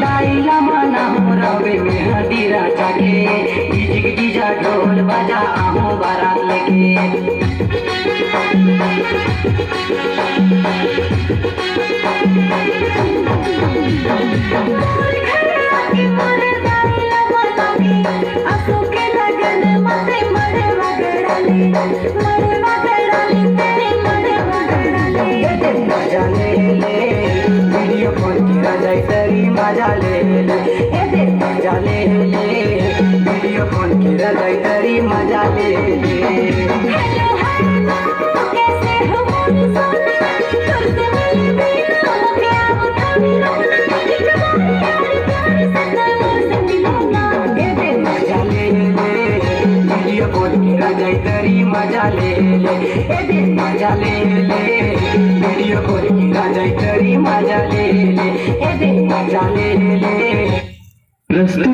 दाईला मना रवे में हदीरा जाके डीजे डीजा ढोल बजा आहू बारात लेके वीडियो कॉल किया जाए तरी मजा ले मजा ले वीडियो कॉल किया जाए तरी मजा ले कैसे हो तुमसे मिले वीडियो कॉल किया जाए तरी मजा ले मजा ले वीडियो कॉल किया जाए तरी मजा ले मजा ले